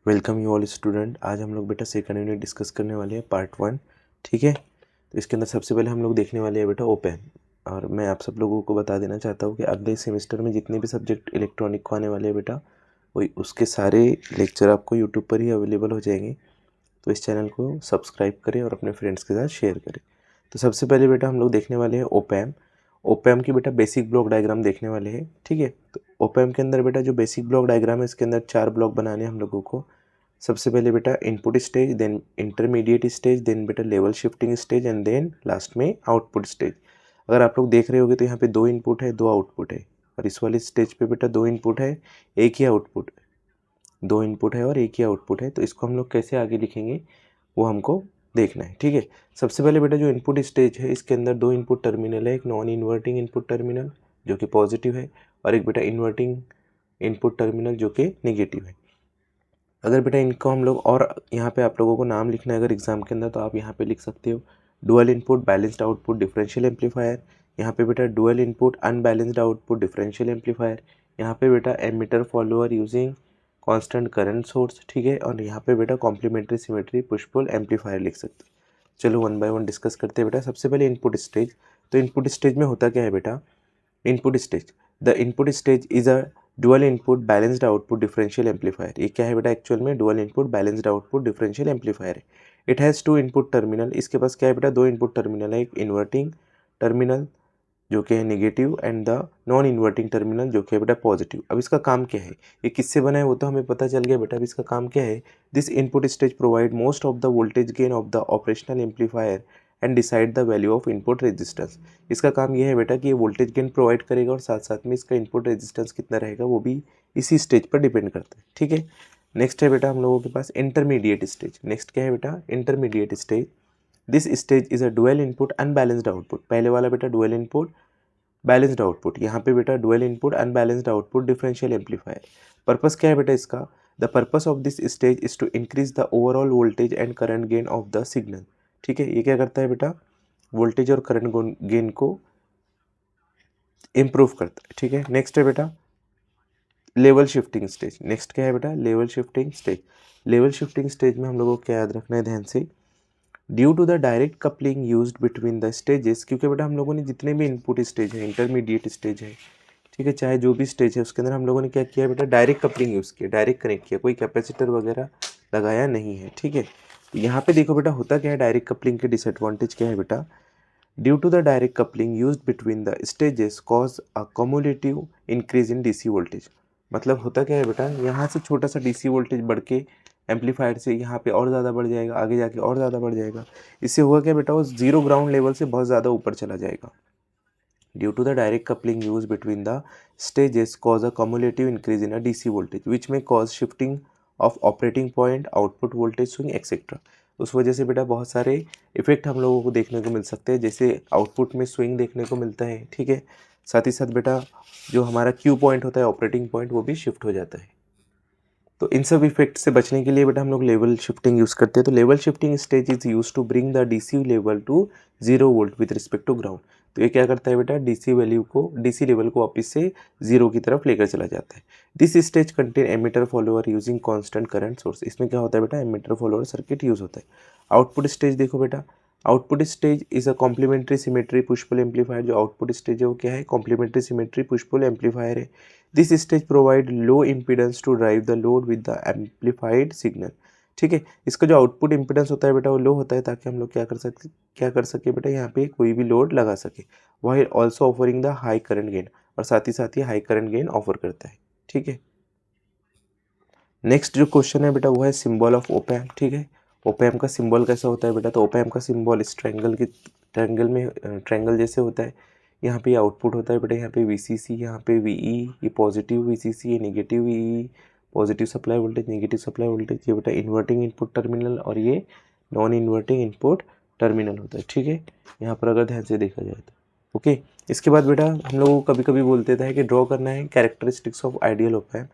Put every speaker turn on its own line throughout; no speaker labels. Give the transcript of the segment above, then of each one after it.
Welcome you all student. आज हम लोग बेटा सेकंड यूनिट डिस्कस करने वाले हैं पार्ट 1। ठीक है, तो इसके अंदर सबसे पहले हम लोग देखने वाले हैं बेटा ओपैम। और मैं आप सब लोगों को बता देना चाहता हूँ कि अगले सेमेस्टर में जितने भी सब्जेक्ट इलेक्ट्रॉनिक को आने वाले हैं बेटा, वही उसके सारे लेक्चर आपको यूट्यूब पर ही अवेलेबल हो जाएंगे। तो इस चैनल को सब्सक्राइब करें और अपने फ्रेंड्स के साथ शेयर करें। तो सबसे पहले बेटा हम लोग देखने वाले हैं ओपैम। ओपैम की बेटा बेसिक ब्लॉक डायग्राम देखने वाले हैं। ठीक है, तो ओपैम के अंदर बेटा जो बेसिक ब्लॉक डायग्राम है, इसके अंदर 4 ब्लॉक बनाने हैं हम लोगों को। सबसे पहले बेटा input stage, then intermediate stage, then बेटा level shifting stage and then last में आउटपुट स्टेज। अगर आप लोग देख रहे होगे तो यहाँ पे 2 इनपुट है, 2 आउटपुट है। और इस वाली स्टेज पे बेटा 2 इनपुट है, एक ही आउटपुट। 2 इनपुट है और एक ही आउटपुट है। तो इसको हम लोग कैसे आगे लिखेंगे वो हमको देखना है। ठीक है, सबसे पहले बेटा जो इनपुट स्टेज है, इसके अंदर 2 इनपुट टर्मिनल है। एक नॉन इन्वर्टिंग इनपुट टर्मिनल जो कि पॉजिटिव है, और एक बेटा इन्वर्टिंग इनपुट टर्मिनल जो कि नेगेटिव है। अगर बेटा इनको हम लोग, और यहाँ पे आप लोगों को नाम लिखना है अगर एग्जाम के अंदर, तो आप यहाँ पे लिख सकते हो dual input balanced output differential amplifier. यहाँ पे बेटा dual input unbalanced output differential amplifier. यहाँ पे बेटा emitter follower using constant current source. ठीक है, और यहाँ पे बेटा complementary symmetry push pull amplifier लिख सकते हो। चलो वन बाय वन डिस्कस करते हैं बेटा। सबसे पहले इनपुट स्टेज। तो इनपुट स्टेज में होता क्या है बेटा, input stage, the input stage is a dual input balanced output differential amplifier. ये क्या है बेटा, एक्चुअल में dual input balanced output differential amplifier है। It has 2 input terminal. इसके पास क्या है बेटा, 2 इनपुट टर्मिनल है। एक इन्वर्टिंग टर्मिनल जो कि है negative and the non inverting terminal जो कि है बेटा पॉजिटिव। अब इसका काम क्या है, ये किससे बना है वो तो हमें पता चल गया बेटा। अब इसका काम क्या है, this input stage provide most of the voltage gain of the operational amplifier and decide the value of input resistance. इसका काम यह है बेटा कि ये वोल्टेज गेन प्रोवाइड करेगा और साथ साथ में इसका इनपुट रेजिस्टेंस कितना रहेगा वो भी इसी स्टेज पर डिपेंड करता है। ठीक है, नेक्स्ट है बेटा हम लोगों के पास इंटरमीडिएट स्टेज। नेक्स्ट क्या है बेटा, intermediate stage. This stage is a dual input unbalanced output. पहले वाला बेटा डुअल इनपुट बैलेंस्ड आउटपुट, यहाँ पे बेटा dual input unbalanced output differential amplifier. Purpose क्या है बेटा इसका, the purpose of this stage is to increase the overall voltage and current gain of the signal. ठीक है, ये क्या करता है बेटा, वोल्टेज और करंट गेन को इम्प्रूव करता है। ठीक है, नेक्स्ट है बेटा लेवल शिफ्टिंग स्टेज। नेक्स्ट क्या है बेटा, level shifting stage. Level shifting stage में हम लोगों को क्या याद रखना है ध्यान से, due to the direct coupling used between the stages. क्योंकि बेटा हम लोगों ने जितने भी इनपुट स्टेज है, इंटरमीडिएट स्टेज है, ठीक है, चाहे जो भी स्टेज है, उसके अंदर हम लोगों ने क्या किया बेटा, डायरेक्ट कपलिंग यूज़ किया, डायरेक्ट कनेक्ट किया, कोई कैपेसिटर वगैरह लगाया नहीं है। ठीक है, तो यहाँ पे देखो बेटा होता क्या है, डायरेक्ट कपलिंग के डिसएडवांटेज क्या है बेटा, due to the direct coupling used between the stages cause a cumulative increase in DC voltage. मतलब होता क्या है बेटा, यहाँ से छोटा सा डीसी वोल्टेज बढ़ के एम्पलीफायर से यहाँ पे और ज़्यादा बढ़ जाएगा, आगे जाके और ज़्यादा बढ़ जाएगा। इससे होगा क्या बेटा, वो जीरो ग्राउंड लेवल से बहुत ज़्यादा ऊपर चला जाएगा। Due to the direct coupling use between the stages cause a cumulative increase in a DC voltage which may cause shifting of operating point, output voltage swing etcetera. उस वजह से बेटा बहुत सारे इफेक्ट हम लोगों को देखने को मिल सकते हैं, जैसे आउटपुट में स्विंग देखने को मिलता है। ठीक है, साथ ही साथ बेटा जो हमारा क्यू पॉइंट होता है, ऑपरेटिंग पॉइंट, वो भी शिफ्ट हो जाता है। तो इन सब इफेक्ट से बचने के लिए बेटा हम लोग लेवल शिफ्टिंग यूज़ करते हैं। तो level shifting stage is use to bring the DC level to 0 volt with respect to ground. तो ये क्या करता है बेटा, डीसी वैल्यू को, डीसी लेवल को वापस से 0 की तरफ लेकर चला जाता है। This stage contain emitter follower using constant current source. इसमें क्या होता है बेटा, एमीटर फॉलोअर सर्किट यूज होता है। आउटपुट स्टेज देखो बेटा, output stage is a complementary symmetry push pull amplifier. जो आउटपुट स्टेज है वो क्या है, complementary symmetry push pull amplifier है। This stage provide low impedance to drive the load with the amplified signal. ठीक है, इसका जो आउटपुट इम्पीडेंस होता है बेटा वो लो होता है, ताकि हम लोग क्या कर सके बेटा, यहाँ पे कोई भी लोड लगा सके। While also offering the high current gain, और साथ ही हाई करंट गेन ऑफर करता है। ठीक है, नेक्स्ट जो क्वेश्चन है बेटा वो है सिंबल ऑफ ओपैम। ठीक है, ओपैम का सिंबल कैसा होता है बेटा, तो ओपैम का सिंबल इस ट्रायंगल जैसे होता है। यहाँ पे आउटपुट होता है बेटा, यहाँ पे VCC, यहाँ पे VE, ये पॉजिटिव VCC, ये negative VE, positive supply voltage, negative supply voltage. ये बेटा इन्वर्टिंग इनपुट टर्मिनल और ये नॉन इन्वर्टिंग इनपुट टर्मिनल होता है। ठीक है, यहाँ पर अगर ध्यान से देखा जाए तो ओके। इसके बाद बेटा हम लोग कभी कभी बोल देता है कि ड्रॉ करना है कैरेक्टरिस्टिक्स ऑफ आइडियल ओपैम।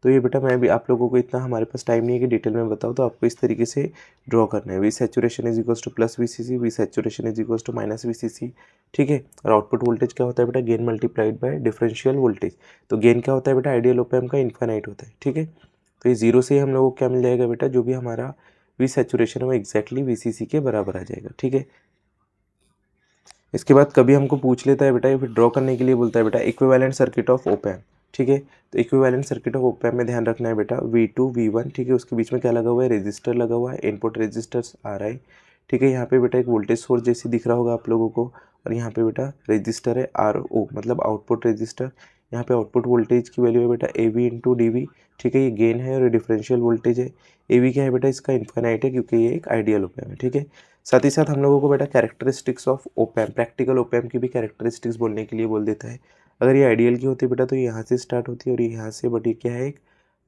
तो ये बेटा मैं भी आप लोगों को, इतना हमारे पास टाइम नहीं है कि डिटेल में बताऊँ, तो आपको इस तरीके से ड्रॉ करना है। V saturation is equals to plus VCC, V saturation is equals to minus VCC। ठीक है, और आउटपुट वोल्टेज क्या होता है बेटा, gain multiplied by differential voltage. तो गेन क्या होता है बेटा, आइडियल ओपैम का इन्फाइनाइट होता है। ठीक है, तो ये 0 से हम लोगों को क्या मिल जाएगा बेटा, जो भी हमारा वी सैचुरेशन है वो एग्जैक्टली VCC के बराबर आ जाएगा। ठीक है, इसके बाद कभी हमको पूछ लेता है बेटा, ये फिर ड्रॉ करने के लिए बोलता है बेटा equivalent circuit of op amp. ठीक है, तो equivalent circuit of op amp में ध्यान रखना है बेटा V2 V1, ठीक है, उसके बीच में क्या लगा हुआ है, रेजिस्टर लगा हुआ है, इनपुट रेजिस्टर्स RI। ठीक है, यहाँ पे बेटा एक वोल्टेज सोर्स जैसे दिख रहा होगा आप लोगों को, और यहाँ पे बेटा रेजिस्टर है RO, मतलब आउटपुट रेजिस्टर। यहाँ पे आउटपुट वोल्टेज की वैल्यू है बेटा AV इंटू DV। ठीक है, ये गेन है और डिफरेंशियल वोल्टेज है। AV क्या है बेटा, इसका इन्फाइनाइट है क्योंकि ये एक आइडियल ओप एम्प है। ठीक है, साथ ही साथ हम लोगों को बेटा characteristics of op amp, practical op amp की भी कैरेक्टरिस्टिक्स बोलने के लिए बोल देता है। अगर ये आइडियल की होती है बेटा तो ये यहाँ से स्टार्ट होती है और ये यहाँ से, बट ये क्या है, एक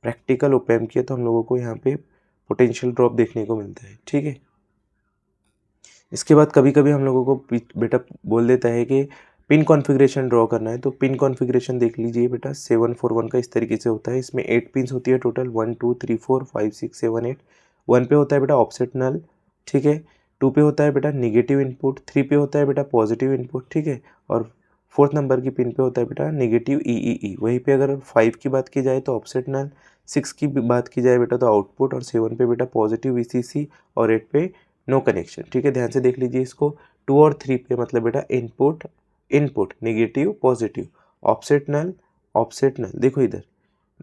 प्रैक्टिकल ओप एम्प की है, तो हम लोगों को यहाँ पे पोटेंशियल ड्रॉप देखने को मिलता है। ठीक है, इसके बाद कभी कभी हम लोगों को बेटा बोल देता है कि पिन कॉन्फ़िगरेशन ड्रॉ करना है, तो पिन कॉन्फ़िगरेशन देख लीजिए बेटा 741 का इस तरीके से होता है। इसमें 8 पिन्स होती है टोटल, 1 2 3 4 5 6 7 8। 1 पे होता है बेटा ऑफसेट नल। ठीक है, 2 पे होता है बेटा निगेटिव इनपुट, 3 पे होता है बेटा पॉजिटिव इनपुट। ठीक है, और 4th नंबर की पिन पे होता है बेटा नेगेटिव ई। वहीं पे अगर 5 की बात की जाए तो ऑफसेट नल, 6 की बात की जाए बेटा तो आउटपुट, और 7 पे बेटा पॉजिटिव VCC, और 8 पे नो कनेक्शन। ठीक है, ध्यान से देख लीजिए इसको। 2 और 3 पे मतलब बेटा input input negative positive, offset null offset null. देखो इधर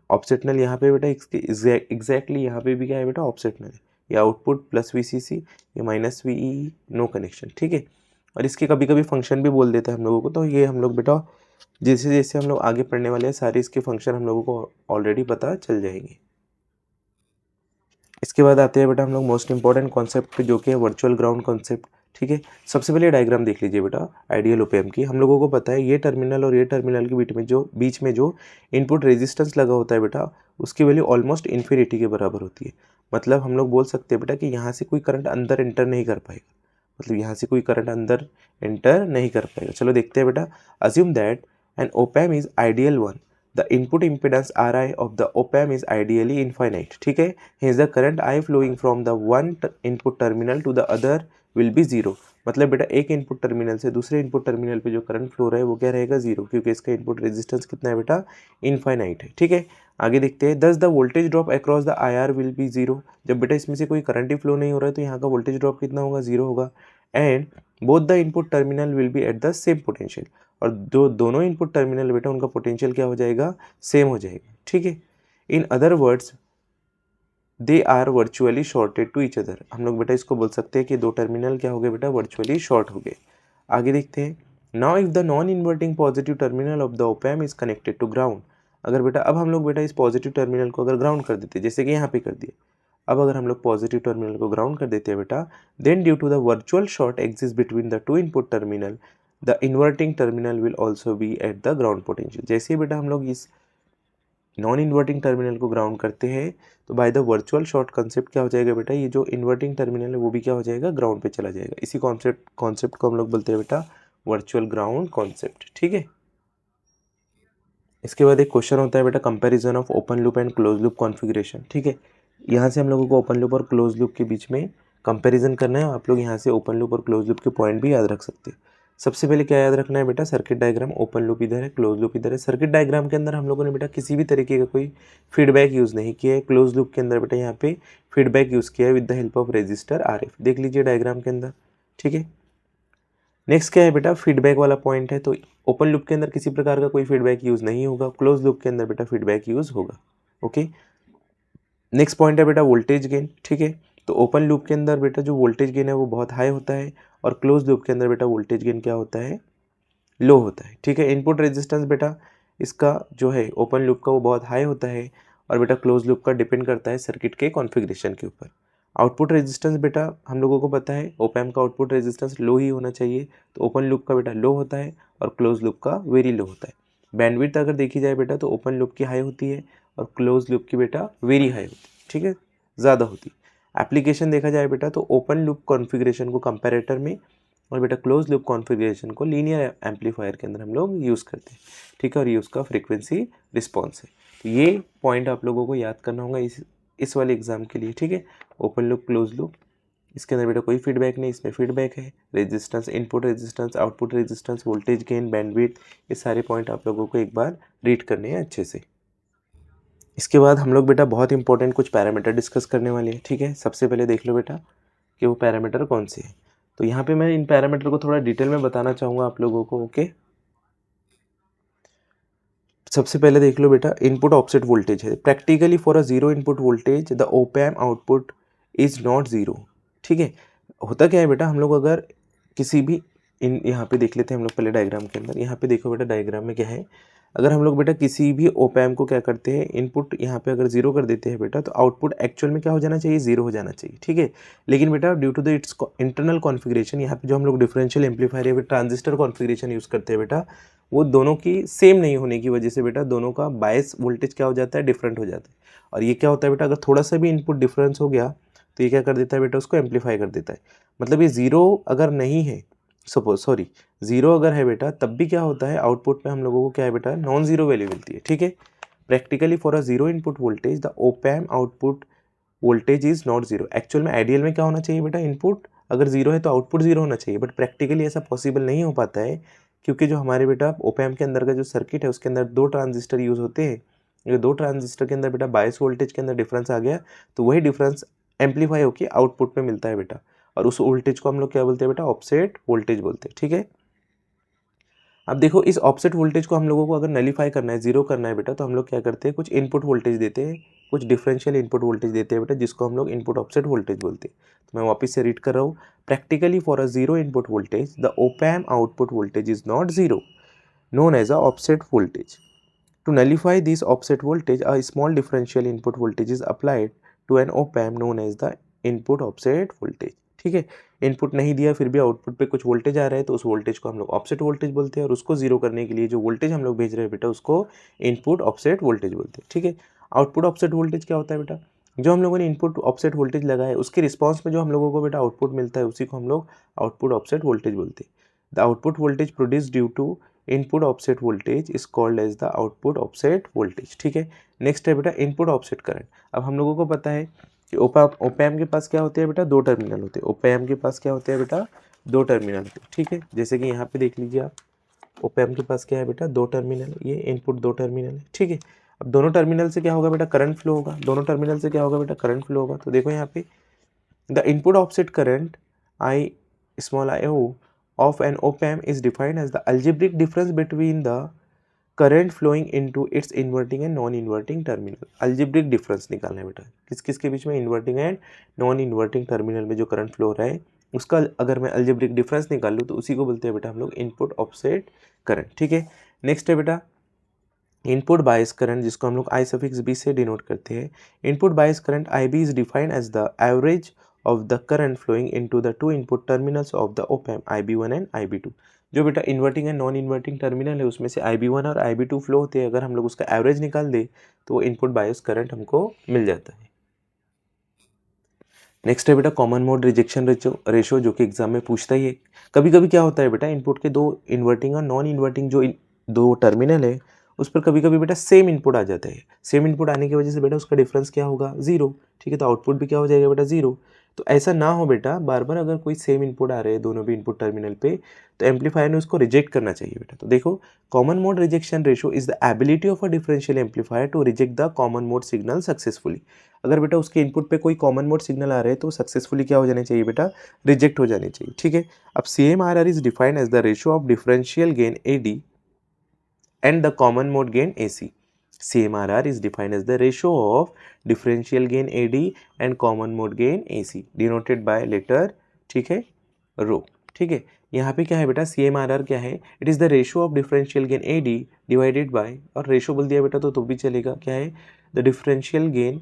ऑफसेट नल यहाँ पे बेटा एग्जैक्टली यहाँ पे भी क्या है बेटा, ऑफसेट नल है। ये आउटपुट प्लस VCC, ये माइनस VEE, नो कनेक्शन। ठीक है, और इसके कभी कभी फंक्शन भी बोल देता है हम लोगों को, तो ये हम लोग बेटा जैसे जैसे हम लोग आगे पढ़ने वाले हैं सारे इसके फंक्शन हम लोगों को ऑलरेडी पता चल जाएंगे। इसके बाद आते हैं बेटा हम लोग मोस्ट इंपॉर्टेंट कॉन्सेप्ट जो कि है वर्चुअल ग्राउंड कॉन्सेप्ट। ठीक है, सबसे पहले डायग्राम देख लीजिए बेटा आइडियल ओप एम्प की। हम लोगों को पता है ये टर्मिनल और ये टर्मिनल के बीच में जो इनपुट रेजिस्टेंस लगा होता है बेटा, उसकी वैल्यू ऑलमोस्ट इन्फिनिटी के बराबर होती है। मतलब हम लोग बोल सकते हैं बेटा कि यहाँ से कोई करंट अंदर एंटर नहीं कर पाएगा, मतलब यहाँ से कोई करंट अंदर एंटर नहीं कर पाएगा। चलो देखते हैं बेटा, assume that an op amp is ideal one, the input impedance Ri of the op amp is ideally infinite. ठीक है, hence the current I flowing from the one input terminal to the other will be zero। मतलब बेटा एक input terminal से दूसरे input terminal पे जो current flow रहा है वो क्या रहेगा, जीरो, क्योंकि इसका इनपुट रेजिस्टेंस कितना है बेटा, इनफाइनाइट है। ठीक है, आगे देखते हैं, दस the voltage drop across the IR will be zero. जब बेटा इसमें से कोई करंट ही फ्लो नहीं हो रहा है तो यहाँ का वोल्टेज ड्रॉप कितना होगा, जीरो होगा। And both the input terminal will be at the same potential, और जो दोनों इनपुट टर्मिनल बेटा उनका पोटेंशियल क्या हो जाएगा, सेम हो जाएगा। ठीक है, in other words they are virtually shorted to each other. हम लोग बेटा इसको बोल सकते हैं कि दो टर्मिनल क्या हो गए बेटा, वर्चुअली शॉर्ट हो गए। आगे देखते हैं, now if the non inverting positive terminal of the op amp is connected to ground. अगर बेटा अब हम लोग बेटा इस पॉजिटिव टर्मिनल को अगर ग्राउंड कर देते जैसे कि यहाँ पे कर दिए, अब अगर हम लोग पॉजिटिव टर्मिनल को ग्राउंड कर देते हैं बेटा, then due to the virtual short exist between the two input terminal the inverting terminal will also be at the ground potential. जैसे ही बेटा हम लोग इस नॉन इन्वर्टिंग टर्मिनल को ग्राउंड करते हैं तो by the virtual short concept क्या हो जाएगा बेटा, ये जो इन्वर्टिंग टर्मिनल है वो भी क्या हो जाएगा, ग्राउंड पे चला जाएगा। इसी कॉन्सेप्ट को हम लोग बोलते हैं बेटा वर्चुअल ग्राउंड कॉन्सेप्ट। ठीक है, इसके बाद एक क्वेश्चन होता है बेटा comparison of open loop and close loop configuration. ठीक है, यहाँ से हम लोगों को ओपन लूप और क्लोज लूप के बीच में कंपैरिजन करना है। आप लोग यहाँ से ओपन लूप और क्लोज लूप के पॉइंट भी याद रख सकते हैं। सबसे पहले क्या याद रखना है बेटा, सर्किट डायग्राम, ओपन लूप इधर है, क्लोज लूप इधर है। सर्किट डायग्राम के अंदर हम लोगों ने बेटा किसी भी तरीके का कोई फीडबैक यूज़ नहीं किया है। क्लोज लूप के अंदर बेटा यहाँ पे फीडबैक यूज़ किया है with the help of resistor RF। देख लीजिए डायग्राम के अंदर। ठीक है, नेक्स्ट क्या है बेटा, फीडबैक वाला पॉइंट है, तो ओपन लूप के अंदर किसी प्रकार का कोई फीडबैक यूज़ नहीं होगा, क्लोज लूप के अंदर बेटा फीडबैक यूज़ होगा। ओके, नेक्स्ट पॉइंट है बेटा वोल्टेज गेन। ठीक है, तो ओपन लूप के अंदर बेटा जो वोल्टेज गेन है वो बहुत हाई होता है, और क्लोज लूप के अंदर बेटा वोल्टेज गेन क्या होता है, लो होता है। ठीक है, इनपुट रेजिस्टेंस बेटा इसका जो है ओपन लूप का वो बहुत हाई होता है, और बेटा क्लोज लूप का डिपेंड करता है सर्किट के कॉन्फ़िगरेशन के ऊपर। आउटपुट रेजिस्टेंस बेटा हम लोगों को पता है ओप एम्प का आउटपुट रेजिस्टेंस लो ही होना चाहिए, तो ओपन लूप का बेटा लो होता है और क्लोज लूप का वेरी लो होता है। बैंडविड्थ अगर देखी जाए बेटा तो ओपन लूप की हाई होती है और क्लोज लूप की बेटा वेरी हाई होती है। ठीक है, ज़्यादा होती है। एप्लीकेशन देखा जाए बेटा तो ओपन लूप कॉन्फ़िगरेशन को कंपैरेटर में, और बेटा क्लोज लूप कॉन्फ़िगरेशन को लीनियर एम्पलीफायर के अंदर हम लोग यूज़ करते हैं। ठीक है, और ये उसका फ्रीक्वेंसी रिस्पॉन्स है। तो ये पॉइंट आप लोगों को याद करना होगा इस वाले एग्जाम के लिए। ठीक है, ओपन लूप क्लोज लूप, इसके अंदर बेटा कोई फीडबैक नहीं, इसमें फीडबैक है। Resistance, input resistance, output resistance, voltage gain, bandwidth, ये सारे पॉइंट आप लोगों को एक बार रीड करने हैं अच्छे से। इसके बाद हम लोग बेटा बहुत इंपॉर्टेंट कुछ पैरामीटर डिस्कस करने वाले हैं, ठीक है। सबसे पहले देख लो बेटा कि वो पैरामीटर कौन से हैं। तो यहाँ पे मैं इन पैरामीटर को थोड़ा डिटेल में बताना चाहूँगा आप लोगों को, ओके। सबसे पहले देख लो बेटा, इनपुट ऑफसेट वोल्टेज है। Practically for a zero input voltage the op amp output is not zero, ठीक है। होता क्या है बेटा, हम लोग अगर किसी भी यहाँ पे देख लेते हैं हम लोग पहले डायग्राम के अंदर। यहाँ पे देखो बेटा डायग्राम में क्या है, अगर हम लोग बेटा किसी भी ओप एम्प को क्या करते हैं, इनपुट यहाँ पे अगर जीरो कर देते हैं बेटा, तो आउटपुट एक्चुअल में क्या हो जाना चाहिए, जीरो हो जाना चाहिए, ठीक है। लेकिन बेटा due to the its internal configuration, यहाँ पे जो हम लोग डिफरेंशियल एम्पलीफायर या ट्रांजिस्टर कॉन्फ़िगरेशन यूज़ करते हैं बेटा, वो दोनों की सेम नहीं होने की वजह से बेटा दोनों का बायस वोल्टेज क्या हो जाता है, डिफरेंट हो जाता है। और ये क्या होता है बेटा, अगर थोड़ा सा भी इनपुट डिफरेंस हो गया तो ये क्या कर देता है बेटा, उसको एम्पलीफाई कर देता है। मतलब ये ज़ीरो अगर नहीं है, ज़ीरो अगर है बेटा, तब भी क्या होता है, आउटपुट में हम लोगों को क्या है बेटा, नॉन ज़ीरो वैल्यू मिलती है, ठीक है। Practically for a zero input voltage the op amp output voltage is not zero. Actual में आइडियल में क्या होना चाहिए बेटा, इनपुट अगर जीरो है तो आउटपुट जीरो होना चाहिए, बट प्रैक्टिकली ऐसा पॉसिबल नहीं हो पाता है, क्योंकि जो हमारे बेटा ओप एम्प के अंदर का जो सर्किट है उसके अंदर दो ट्रांजिस्टर यूज़ होते हैं। ये दो ट्रांजिस्टर के अंदर बेटा बायस वोल्टेज के अंदर डिफरेंस आ गया, तो वही डिफरेंस एम्पलीफाई होकर आउटपुट में मिलता है बेटा, और उस वोल्टेज को हम लोग क्या बोलते हैं बेटा, ऑफसेट वोल्टेज बोलते हैं, ठीक है। अब देखो इस ऑफसेट वोल्टेज को हम लोगों को अगर नलीफाई करना है, जीरो करना है बेटा, तो हम लोग क्या करते हैं, कुछ इनपुट वोल्टेज देते हैं, कुछ डिफरेंशियल इनपुट वोल्टेज देते हैं बेटा, जिसको हम लोग इनपुट ऑफसेट वोल्टेज बोलते हैं। तो मैं वापस से रीड कर रहा हूँ, practically for a zero input voltage the op amp output voltage is not zero, known as a offset voltage. To nullify this offset voltage, a small differential input voltage is applied to an op amp known as the input offset voltage. ठीक है, input नहीं दिया फिर भी output पे कुछ voltage आ रहा है, तो उस वोल्टेज को हम लोग ऑफसेट वोल्टेज बोलते हैं, और उसको जीरो करने के लिए जो वोल्टेज हम लोग भेज रहे हैं बेटा, उसको इनपुट ऑफसेट वोल्टेज बोलते हैं, ठीक है। आउटपुट ऑफसेट वोल्टेज क्या होता है बेटा, जो हम लोगों ने इनपुट ऑफसेट वोल्टेज लगाया है उसके रिस्पॉन्स में जो हम लोगों को बेटा आउटपुट मिलता है, उसी को हम लोग आउटपुट ऑफसेट वोल्टेज बोलते हैं। The output voltage produce due to input offset voltage is called as the output offset voltage, ठीक है। नेक्स्ट है बेटा इनपुट ऑफसेट करंट। अब हम लोगों को पता है कि ओप एम्प के पास क्या होते हैं बेटा, दो टर्मिनल होते हैं। ओप एम्प के पास क्या होते हैं बेटा, दो टर्मिनल होते हैं, ठीक है। जैसे कि यहाँ पे देख लीजिए आप, ओप एम्प के पास क्या है बेटा, दो टर्मिनल, ये इनपुट दो टर्मिनल है, ठीक है। अब दोनों टर्मिनल से क्या होगा बेटा, करंट फ्लो होगा, दोनों टर्मिनल से क्या होगा बेटा, करंट फ्लो होगा। तो देखो यहाँ पे the input offset current I small I O of an op amp is defined as the algebraic difference between the current flowing into its inverting and non inverting terminal। algebraic difference निकालना है बेटा, किस किस के बीच में, inverting and non inverting terminal में जो current flow हो रहा है उसका अगर मैं algebraic difference निकाल लूँ तो उसी को बोलते हैं बेटा हम लोग इनपुट ऑफसेट करंट, ठीक है। नेक्स्ट है बेटा इनपुट बायस करंट, जिसको हम लोग आई सफिक्स बी से डिनोट करते हैं। Input bias current I B is defined as the average of the current flowing into the two input terminals of the op amp IB1 and IB2। जो बेटा inverting and non inverting terminal है उसमें से IB1 और IB2 flow होते हैं, अगर हम लोग उसका एवरेज निकाल दे तो वो इनपुट बायस करंट हमको मिल जाता है। नेक्स्ट है बेटा कॉमन मोड रिजेक्शन रेशो, जो कि एग्जाम में पूछता ही है। कभी कभी क्या होता है बेटा, इनपुट के दो इन्वर्टिंग और नॉन इन्वर्टिंग जो दो टर्मिनल है उस पर कभी कभी बेटा सेम इनपुट आ जाता है। सेम इनपुट आने की वजह से बेटा उसका डिफरेंस क्या होगा, जीरो, ठीक है। तो आउटपुट भी क्या हो जाएगा बेटा, जीरो। तो ऐसा ना हो बेटा, बार बार अगर कोई सेम इनपुट आ रहे हैं दोनों भी इनपुट टर्मिनल पे, तो एम्पलीफायर ने उसको रिजेक्ट करना चाहिए बेटा। तो देखो common mode rejection ratio is the ability of a differential amplifier to reject the common mode signal successfully. अगर बेटा उसके इनपुट पे कोई कॉमन मोड सिग्नल आ रहे हैं तो सक्सेसफुली क्या हो जाने चाहिए बेटा, रिजेक्ट हो जाने चाहिए, ठीक है। अब CMRR is defined as the ratio of differential gain AD and the common mode gain AC। CMRR is defined as the ratio of differential gain AD and common mode gain AC denoted by letter, ठीक है, रो, ठीक है। यहाँ पे क्या है बेटा, CMRR क्या है, it is the ratio of differential gain AD divided by, और रेशियो बोल दिया बेटा तो भी चलेगा, क्या है, the differential gain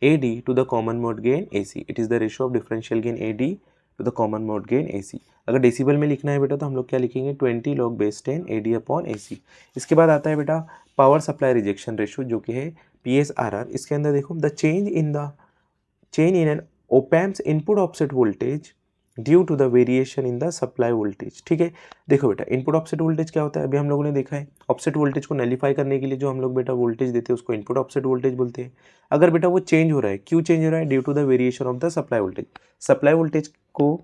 AD to the common mode gain AC। it is the ratio of differential gain AD to the common mode gain AC। अगर डेसिबल में लिखना है बेटा तो हम लोग क्या लिखेंगे, 20 log base 10 AD upon AC। इसके बाद आता है बेटा पावर सप्लाई रिजेक्शन रेशियो, जो कि है PSRR। इसके अंदर देखो the change in an op amps input offset voltage due to the variation in the supply voltage, ठीक है। देखो बेटा इनपुट ऑफसेट वोल्टेज क्या होता है, अभी हम लोगों ने देखा है, ऑफसेट वोल्टेज को नलीफाई करने के लिए जो हम लोग बेटा वोल्टेज देते हैं उसको इनपुट ऑफसेट वोल्टेज बोलते हैं। अगर बेटा वो चेंज हो रहा है, क्यों चेंज हो रहा है, due to the variation of the supply voltage. Supply voltage को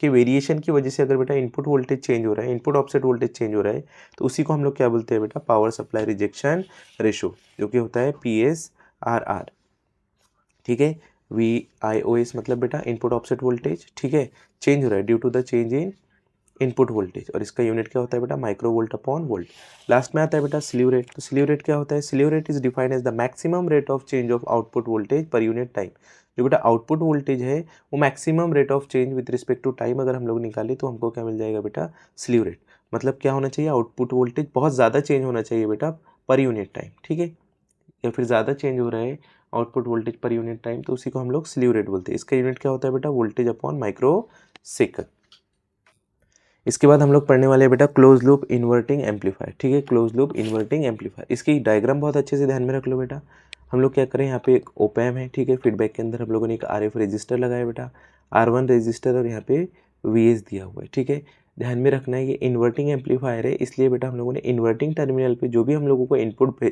के वेरिएशन की वजह से अगर बेटा इनपुट वोल्टेज चेंज हो रहा है, इनपुट ऑफसेट वोल्टेज चेंज हो रहा है, तो उसी को हम लोग क्या बोलते हैं बेटा, पावर सप्लाई रिजेक्शन रेशो, जो कि होता है PSRR, RR, ठीक है। VIOS मतलब बेटा इनपुट ऑफसेट वोल्टेज, ठीक है, चेंज हो रहा है due to the change in input voltage, और इसका यूनिट क्या होता है बेटा, micro volt upon volt. Last में आता है बेटा स्लीव रेट। तो स्लीव रेट क्या होता है, slew rate is defined as the maximum rate of change of output voltage per unit time. जो बेटा आउटपुट वोल्टेज है वो maximum rate of change with respect to time अगर हम लोग निकाले तो हमको क्या मिल जाएगा बेटा, स्लीव रेट। मतलब क्या होना चाहिए, आउटपुट वोल्टेज बहुत ज़्यादा चेंज होना चाहिए बेटा पर यूनिट टाइम, ठीक है, या फिर ज़्यादा चेंज हो रहा है output voltage per unit time, तो उसी को हम लोग स्लीव रेट बोलते हैं। इसका यूनिट क्या होता है बेटा, वोल्टेज अपॉन माइक्रो सेकंड। इसके बाद हम लोग पढ़ने वाले हैं बेटा क्लोज लूप इन्वर्टिंग एम्पलीफायर, ठीक है, क्लोज लूप इन्वर्टिंग एम्पलीफायर। इसकी डायग्राम बहुत अच्छे से ध्यान में रख लो बेटा। हम लोग क्या करें, यहाँ पे एक ओपैम है, ठीक है, फीडबैक के अंदर हम लोगों ने एक RF रजिस्टर लगाया बेटा, R1 रजिस्टर, और यहाँ पे VS दिया हुआ है, ठीक है। ध्यान में रखना है ये इन्वर्टिंग एम्पलीफायर है, इसलिए बेटा हम लोगों ने इन्वर्टिंग टर्मिनल पे जो भी हम लोगों को इनपुट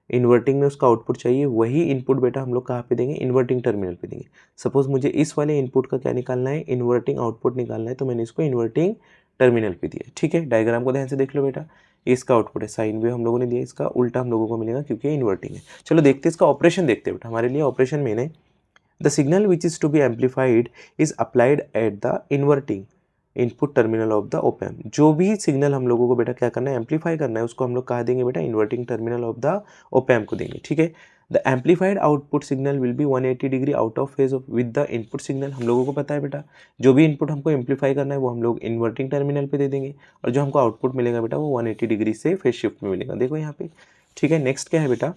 इन्वर्टिंग में उसका आउटपुट चाहिए वही इनपुट बेटा हम लोग कहाँ पे देंगे, इन्वर्टिंग टर्मिनल पे देंगे। सपोज मुझे इस वाले इनपुट का क्या निकालना है, इन्वर्टिंग आउटपुट निकालना है, तो मैंने इसको इन्वर्टिंग टर्मिनल पे दिया, ठीक है। डायग्राम को ध्यान से देख लो बेटा, इसका आउटपुट है, साइन वेव हम लोगों ने दिया, इसका उल्टा हम लोगों को मिलेगा क्योंकि इन्वर्टिंग है। चलो देखते हैं इसका ऑपरेशन, देखते हैं बेटा, हमारे लिए ऑपरेशन मेन है। The signal which is to be amplified is applied at the inverting input terminal of the op amp. जो भी सिग्नल हम लोगों को बेटा क्या करना है, एम्पलीफाई करना है, उसको हम लोग कहा देंगे बेटा, inverting terminal of the op-amp को देंगे, ठीक है। The amplified output signal will be 180 degree out of phase with the input signal. हम लोगों को पता है बेटा, जो भी इनपुट हमको एम्पलीफाई करना है वो हम लोग इन्वर्टिंग टर्मिनल पे दे देंगे, और जो हमको आउटपुट मिलेगा बेटा वो 180 डिग्री से फेज शिफ्ट में मिलेगा, देखो यहाँ पे, ठीक है। नेक्स्ट क्या है बेटा,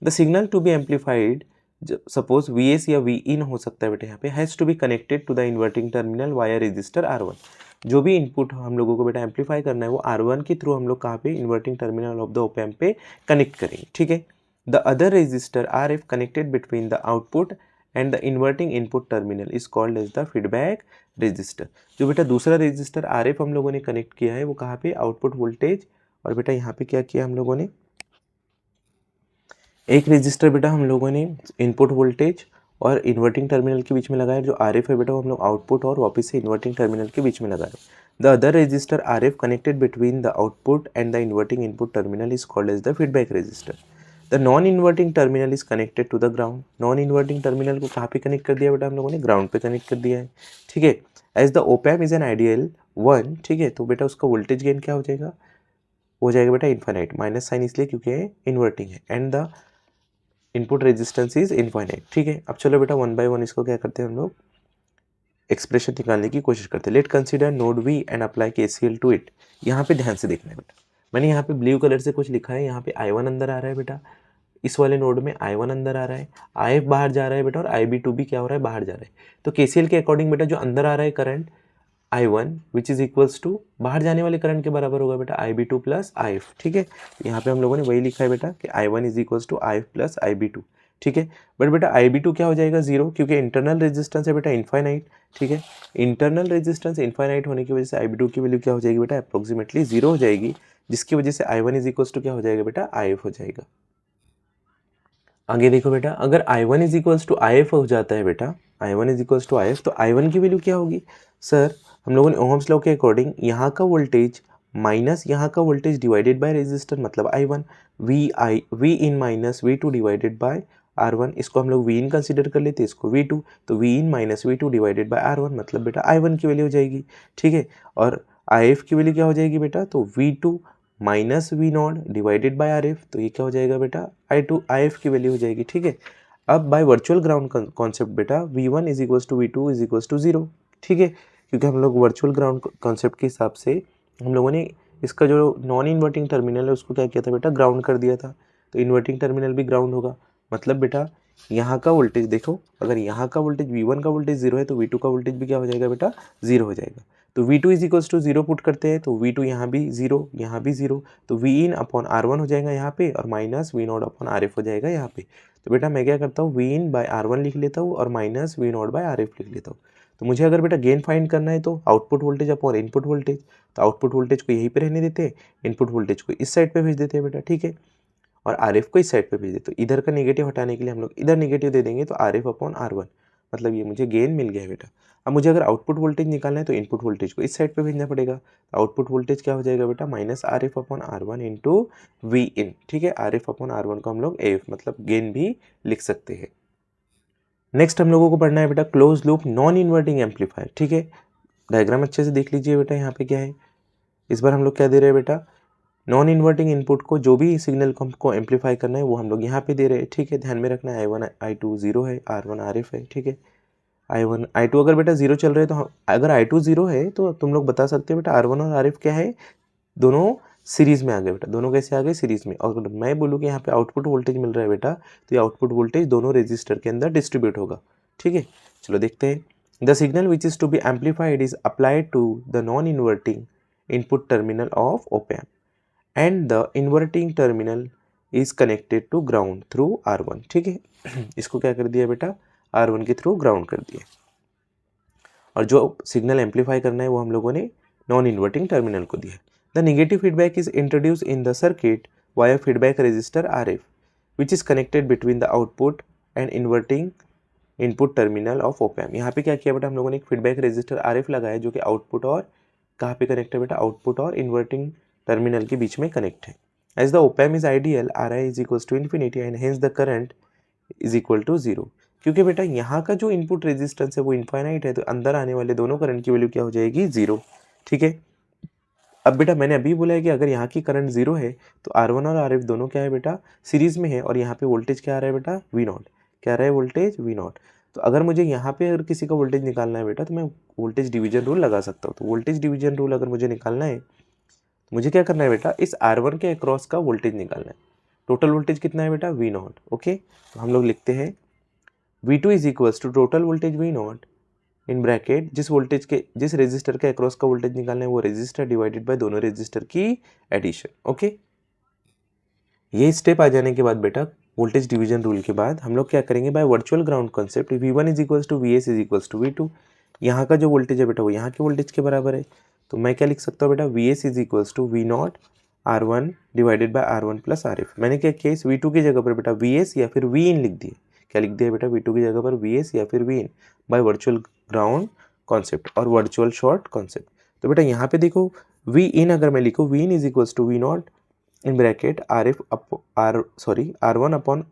the signal to be amplified, suppose VS या Vin हो सकता है बेटा, यहाँ पे has to be connected to the inverting terminal via resistor R1। जो भी इनपुट हम लोगों को बेटा एम्पलीफाई करना है वो R1 के थ्रू हम लोग कहाँ पे, inverting terminal of the op amp पे कनेक्ट करेंगे, ठीक है। The other resistor RF connected between the output and the inverting input terminal is called as the feedback resistor. जो बेटा दूसरा रजिस्टर RF हम लोगों ने कनेक्ट किया है वो कहाँ पे, आउटपुट वोल्टेज, और बेटा यहाँ पे क्या किया हम लोगों ने, एक रजिस्टर बेटा हम लोगों ने इनपुट वोल्टेज और इन्वर्टिंग टर्मिनल के बीच में लगाया, जो RF है बेटा वो हम लोग आउटपुट और वापस से इन्वर्टिंग टर्मिनल के बीच में लगा रहे हैं। The other resistor RF connected between the output and the inverting input terminal is called as the feedback resistor. The non inverting terminal is connected to the ground. Non inverting terminal को कहाँ पे connect कर दिया बेटा हम लोगों ने, ground पे कनेक्ट कर दिया है, ठीक है। As the op amp is an ideal one, ठीक है, तो बेटा उसका वोल्टेज गेन क्या हो जाएगा, हो जाएगा बेटा इन्फाइनाइट, माइनस साइन इसलिए क्योंकि इन्वर्टिंग है, and the input resistance is infinite, ठीक है। अब चलो बेटा वन बाय वन इसको क्या करते हैं हम लोग, एक्सप्रेशन निकालने की कोशिश करते हैं। Let consider node V and apply KCL to it. यहाँ पे ध्यान से देखना है बेटा, मैंने यहाँ पे ब्लू कलर से कुछ लिखा है, यहाँ पे I1 अंदर आ रहा है बेटा, इस वाले नोड में I1 अंदर आ रहा है, IF बाहर जा रहा है बेटा, और IB2 भी क्या हो रहा है, बाहर जा रहा है। तो KCL के अकॉर्डिंग बेटा जो अंदर आ रहा है current I1 which is equals to बाहर जाने वाले करंट के बराबर होगा बेटा IB2 प्लस IF, ठीक है। यहाँ पे हम लोगों ने वही लिखा है बेटा कि I1 is equals to IF plus IB2, ठीक है। बट बेटा IB2 क्या हो जाएगा, जीरो, क्योंकि इंटरनल रेजिस्टेंस है बेटा इनफाइनाइट, ठीक है। इंटरनल रेजिस्टेंस इनफाइनाइट होने की वजह से IB2 की वैल्यू क्या हो जाएगी बेटा, अप्रोक्सीमेटली जीरो हो जाएगी, जिसकी वजह से I1 इज इक्वल्स टू क्या हो जाएगा बेटा, IF हो जाएगा। आगे देखो बेटा, अगर I1 is equals to IF हो जाता है बेटा, I1 is equals to IF, तो I1 की वैल्यू क्या होगी सर, हम लोगों ने ओहम्स लॉ के अकॉर्डिंग यहाँ का वोल्टेज माइनस यहाँ का वोल्टेज डिवाइडेड बाय रेजिस्टर मतलब I1, V in minus V2 divided by R1, इसको हम लोग V इन कंसिडर कर लेते हैं, इसको V2, तो V in minus V2 divided by R1 मतलब बेटा I1 की वैल्यू हो जाएगी, ठीक है। और IF की वैल्यू क्या हो जाएगी बेटा, तो V2 minus V0 divided by RF, तो ये क्या हो जाएगा बेटा, IF की वैल्यू हो जाएगी, ठीक है। अब बाय वर्चुअल ग्राउंड कॉन्सेप्ट बेटा V1 is equals to V2 is equals to zero, ठीक है, क्योंकि हम लोग वर्चुअल ग्राउंड कॉन्सेप्ट के हिसाब से हम लोगों ने इसका जो नॉन इन्वर्टिंग टर्मिनल है उसको क्या किया था बेटा, ग्राउंड कर दिया था, तो इन्वर्टिंग टर्मिनल भी ग्राउंड होगा। मतलब बेटा यहाँ का वोल्टेज देखो, अगर यहाँ का वोल्टेज V1 का वोल्टेज जीरो है तो V2 का वोल्टेज भी क्या हो जाएगा बेटा, जीरो हो जाएगा। तो V2 is equals to zero put करते हैं, तो V2 यहाँ भी जीरो, यहाँ भी जीरो, तो V इन अपॉन R1 हो जाएगा यहाँ पे, और माइनस V0 अपॉन RF हो जाएगा यहाँ पे। तो बेटा मैं क्या करता हूँ, V इन बाय R1 लिख लेता हूँ और माइनस V0 बाय RF लिख लेता हूँ। तो मुझे अगर बेटा गेन फाइंड करना है तो output voltage upon input voltage, तो आउटपुट वोल्टेज को यहीं पे रहने देते हैं, इनपुट वोल्टेज को इस साइड पे भेज देते हैं बेटा, ठीक है, और RF को इस साइड पे भेज देते, तो इधर का नेगेटिव हटाने के लिए हम लोग इधर नेगेटिव दे देंगे, तो RF अपॉन R1 मतलब ये मुझे गेन मिल गया है बेटा। अब मुझे अगर आउटपुट वोल्टेज निकालना है तो इनपुट वोल्टेज को इस साइड पे भेजना पड़ेगा। आउटपुट वोल्टेज क्या हो जाएगा बेटा, minus R F upon R one into V in. ठीक है, R F upon R one को हम लोग ए एफ मतलब गेन भी लिख सकते हैं। नेक्स्ट हम लोगों को पढ़ना है बेटा close loop non inverting amplifier. ठीक है, डायग्राम अच्छे से देख लीजिए बेटा, यहाँ पे क्या है। इस बार हम लोग क्या दे रहे हैं बेटा, नॉन इन्वर्टिंग इनपुट को जो भी सिग्नल को हमको एम्पलीफाई करना है वो हम लोग यहाँ पे दे रहे हैं। ठीक है, ध्यान में रखना है I1 I2 जीरो है, R1 RF है। ठीक है, I1 I2 अगर बेटा जीरो चल रहे हैं तो अगर I2 जीरो है तो तुम लोग बता सकते हो बेटा R1 और RF क्या है, दोनों सीरीज में आ गए बेटा। दोनों कैसे आ गए, सीरीज में। और अगर मैं बोलूँ कि यहाँ पे आउटपुट वोल्टेज मिल रहा है बेटा, तो ये आउटपुट वोल्टेज दोनों रेजिस्टर के अंदर डिस्ट्रीब्यूट होगा। ठीक है, चलो देखते हैं। The signal which is to be amplified is applied to the non inverting input terminal of op amp and the inverting terminal is connected to ground through R1। ठीक है, इसको क्या कर दिया बेटा, R1 के थ्रू ग्राउंड कर दिया। और जो सिग्नल एम्पलीफाई करना है वो हम लोगों ने नॉन इन्वर्टिंग टर्मिनल को दिया। The negative feedback is introduce in the circuit via feedback register RF which is connected between the output and inverting input terminal of op amp. यहाँ पे क्या किया बेटा, हम लोगों ने एक फीडबैक रजिस्टर RF लगाया जो कि आउटपुट और कहाँ पे कनेक्ट है बेटा, आउटपुट और इन्वर्टिंग टर्मिनल के बीच में कनेक्ट है। As the op amp is ideal, Ri is equals to infinity and hence the current is equal to zero. क्योंकि बेटा यहाँ का जो इनपुट रेजिस्टेंस है वो इनफाइनाइट है, तो अंदर आने वाले दोनों करंट की वैल्यू क्या हो जाएगी, जीरो। ठीक है, अब बेटा मैंने अभी बोला है कि अगर यहाँ की करंट जीरो है तो R1 और RF दोनों क्या है बेटा, सीरीज में है। और यहाँ पे वोल्टेज क्या आ रहा है बेटा, V नॉट। क्या आ रहा है वोल्टेज, V नॉट। तो अगर मुझे यहाँ पे अगर किसी का वोल्टेज निकालना है बेटा तो मैं वोल्टेज डिवीजन रूल लगा सकता हूँ। तो वोल्टेज डिवीजन रूल अगर मुझे निकालना है तो मुझे क्या करना है बेटा, इस R1 के अक्रॉस का वोल्टेज निकालना है। टोटल वोल्टेज कितना है बेटा, V नॉट। ओके, तो हम लोग लिखते हैं V2 is equals to total voltage V naught in bracket, जिस रेजिस्टर के अक्रॉस का वोल्टेज निकालना है वो रेजिस्टर डिवाइडेड बाय दोनों रेजिस्टर की एडिशन। ओके, ये स्टेप आ जाने के बाद बेटा वोल्टेज डिवीजन रूल के बाद हम लोग क्या करेंगे, by virtual ground concept V1 is equals to VS is equals to V2। यहाँ का जो वोल्टेज है बेटा वो यहाँ के वोल्टेज के बराबर है। तो मैं क्या लिख सकता हूँ बेटा, VS is equals to V naught R1 divided by R1 plus RF। मैंने क्या किया, इस V2 की जगह पर बेटा VS या फिर V इन लिख दिए। क्या लिख दिया बेटा, V2 की जगह पर VS या फिर V in by virtual ground concept और वर्चुअल शॉर्ट कॉन्सेप्ट। तो बेटा यहाँ पे देखो V इन अगर मैं लिखूँ, V in is equals to V naught in bracket R1 upon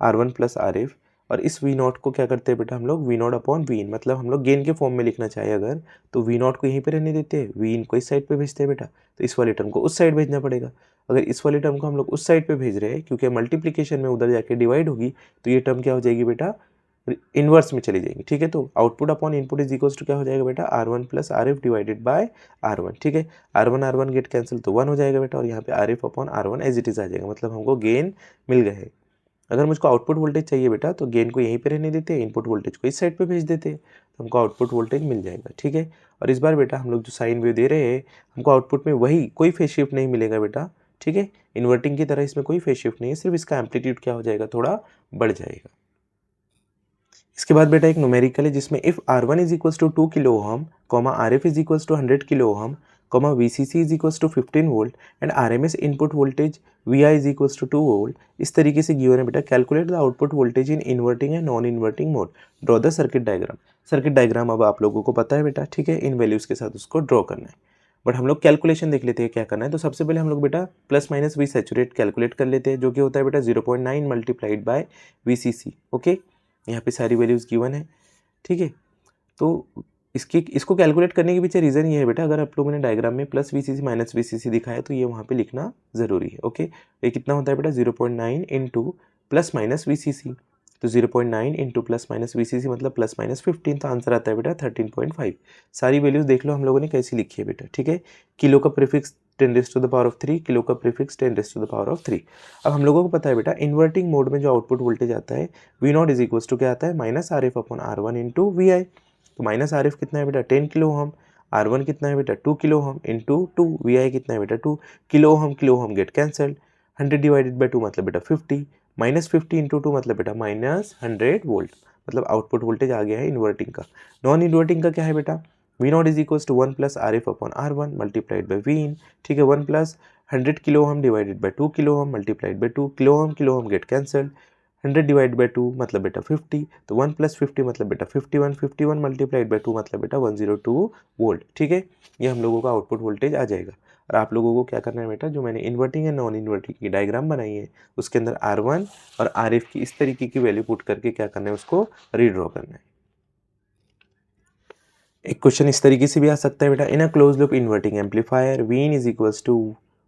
R1 plus RF। और इस V नॉट को क्या करते हैं बेटा हम लोग, V नॉट अपॉन V इन, मतलब हम लोग गेन के फॉर्म में लिखना चाहे अगर तो V नॉट को यहीं पे रहने देते हैं, V इन को इस साइड पे भेजते हैं बेटा। तो इस वाले टर्म को उस साइड भेजना पड़ेगा। अगर इस वाले टर्म को हम लोग उस साइड पे भेज रहे हैं क्योंकि मल्टीप्लीकेशन में उधर जाके डिवाइड होगी, तो ये टर्म क्या हो जाएगी बेटा, इनवर्स में चली जाएंगी। ठीक है, तो output upon input is equals to क्या हो जाएगा बेटा, R1 plus RF divided by R1। ठीक है, R1 गेट कैंसिल तो 1 हो जाएगा बेटा, और यहाँ पे RF upon R1 as it is आ जाएगा, मतलब हमको गेन मिल गया है। अगर मुझको आउटपुट वोल्टेज चाहिए बेटा तो गेन को यहीं पे रहने देते हैं, इनपुट वोल्टेज को इस साइड पे भेज देते हैं, तो हमको आउटपुट वोल्टेज मिल जाएगा। ठीक है, और इस बार बेटा हम लोग जो साइन वेव दे रहे हैं हमको आउटपुट में वही कोई फेज शिफ्ट नहीं मिलेगा बेटा। ठीक है, इन्वर्टिंग की तरह इसमें कोई फेज शिफ्ट नहीं है, सिर्फ इसका एम्पलीट्यूड क्या हो जाएगा, थोड़ा बढ़ जाएगा। इसके बाद बेटा एक न्यूमेरिकल है जिसमें if R1 is equals to 2 kilo ohm, RF is equals to 100 kilo ohm, VCC is equals to 15 volt and RMS input voltage VI is equals to 2 volt, इस तरीके से गिवन है बेटा। Calculate the output voltage in inverting and non inverting mode, draw the circuit diagram. Circuit diagram अब आप लोगों को पता है बेटा। ठीक है, इन वैल्यूज के साथ उसको ड्रॉ करना है, बट हम लोग कैलकुलेशन देख लेते हैं क्या करना है। तो सबसे पहले हम लोग बेटा plus minus V saturate calculate कर लेते हैं, जो कि होता है बेटा 0.9 मल्टीप्लाइड बाय VCC। ओके, यहाँ पे सारी वैल्यूज गिवन है। ठीक है, तो इसको कैलकुलेट करने के पीछे रीज़न ये है बेटा, अगर आप लोगों ने डायग्राम में प्लस VCC माइनस VCC दिखाया तो ये वहाँ पे लिखना ज़रूरी है। ओके, ये कितना होता है बेटा 0.9 इंटू प्लस माइनस VCC, तो 0.9 इंटू प्लस माइनस VCC मतलब प्लस माइनस 15, तो आंसर आता है बेटा 13.5। सारी वैल्यूज देख लो हम लोगों ने कैसी लिखी है बेटा। ठीक है, किलो का प्रीफिक्स 10⁻³ किलो का प्रीफिक्स 10⁻³ अब हम लोगों को पता है बेटा इन्वर्टिंग मोड में जो आउटपुट वोल्टेज आता है V naught is equals to क्या आता है, minus RF upon R1 into VI। तो माइनस RF कितना है बेटा 10 किलो ओहम, R1 कितना है बेटा 2 किलो ओहम इंटू 2, VI कितना है बेटा 2 kilo ohm get cancelled, 100 divided by 2 मतलब बेटा 50, माइनस 50 इंटू 2 मतलब बेटा माइनस 100 वोल्ट, मतलब आउटपुट वोल्टेज आ गया है इन्वर्टिंग का। नॉन इन्वर्टिंग का क्या है बेटा, V naught is equals to 1 plus RF upon R1 multiplied by V in. ठीक है, 1 plus 100 kilo ohm divided by 2 kilo ohm multiplied by 2 kilo ohm get cancelled, 100 divide by 2 मतलब बेटा 50, तो 1 प्लस 50 मतलब बेटा 51, 51 मल्टीप्लाइड बाई 2 मतलब बेटा 102 volt. ठीक है, ये हम लोगों का आउटपुट वोल्टेज आ जाएगा। और आप लोगों को क्या करना है बेटा, जो मैंने इन्वर्टिंग एंड नॉन इन्वर्टिंग की डायग्राम बनाई है उसके अंदर R1 और RF की इस तरीके की वैल्यू पुट करके क्या करना है, उसको रीड्रॉ करना है। एक क्वेश्चन इस तरीके से भी आ सकता है बेटा, in a close loop inverting amplifier Vin is equals to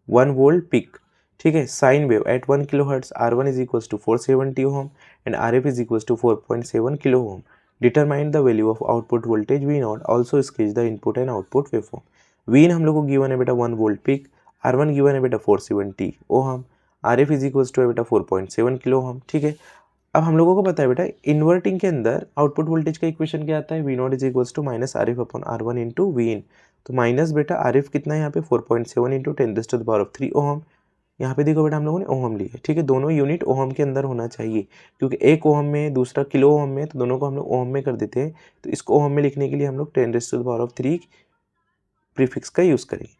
1 volt peak, ठीक है, sine wave at 1 kilo hertz, R1 is equals to 470 ohm and RF is equals to 4.7 kilo ohm. Determine the value of output voltage V naught, also sketch the input and output waveform. Vin हम लोग को given है बेटा 1 volt peak, R1 given है बेटा 470 ओम, RF is equals to बेटा 4.7 kilo ओम। ठीक है, अब हम लोगों को पता है बेटा इन्वर्टिंग के अंदर आउटपुट वोल्टेज का इक्वेशन क्या आता है, V naught is equals to minus R F upon R one into V in. तो माइनस बेटा आर एफ कितना है यहाँ पे 4.7 इंटू 10⁻³ ओहम। यहाँ पे देखो बेटा हम लोगों ने ओहम लिया है, ठीक है, दोनों यूनिट ओहम के अंदर होना चाहिए, क्योंकि एक ओहम में दूसरा किलो ओहम में, तो दोनों को हम लोग ओहम में कर देते हैं। तो इसको ओहम में लिखने के लिए हम लोग 10⁻³ प्रीफिक्स का यूज़ करेंगे।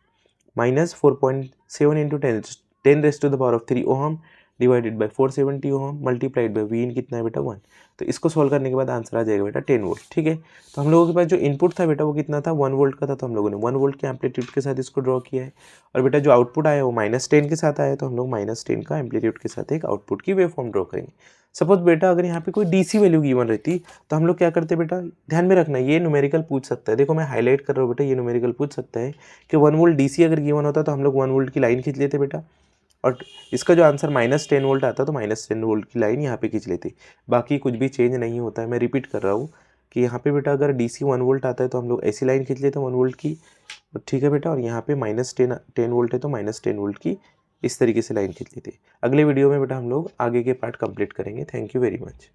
Minus 4.7 into 10⁻³ ohm divided by 470 ohm multiplied by V in कितना है बेटा 1। तो इसको सॉल्व करने के बाद आंसर आ जाएगा बेटा 10 वोल्ट। ठीक है, तो हम लोगों के पास जो इनपुट था बेटा वो कितना था, 1 वोल्ट का था, तो हम लोगों ने 1 वोल्ट के एम्पलीट्यूड के साथ इसको ड्रॉ किया है। और बेटा जो आउटपुट आया वो -10 के साथ आया, तो हम लोग -10 का एम्पलीट्यूड के साथ एक आउटपुट की वेव फॉर्म ड्रॉ करेंगे। सपोज बेटा अगर यहाँ पे कोई डीसी वैल्यू गिवन रहती तो हम लोग क्या करते बेटा, ध्यान में रखना ये न्यूमेरिकल पूछ सकता है। देखो मैं हाईलाइट कर रहा हूँ बेटा, ये न्यूमेरिकल पूछ सकता है कि 1 वोल्ट डीसी अगर गिवन होता तो हम लोग 1 वोल्ट की लाइन खींच लेते बेटा, और इसका जो आंसर -10 वोल्ट आता तो -10 वोल्ट की लाइन यहाँ पे खींच लेते। बाकी कुछ भी चेंज नहीं होता है। मैं रिपीट कर रहा हूँ कि यहाँ पे बेटा अगर डीसी 1 वोल्ट आता है तो हम लोग ऐसी लाइन खींच लेते हैं 1 वोल्ट की, ठीक है बेटा, और यहाँ पे -10 वोल्ट है तो -10 वोल्ट की इस तरीके से लाइन खींच लेते। अगले वीडियो में बेटा हम लोग आगे के पार्ट कंप्लीट करेंगे। Thank you very much.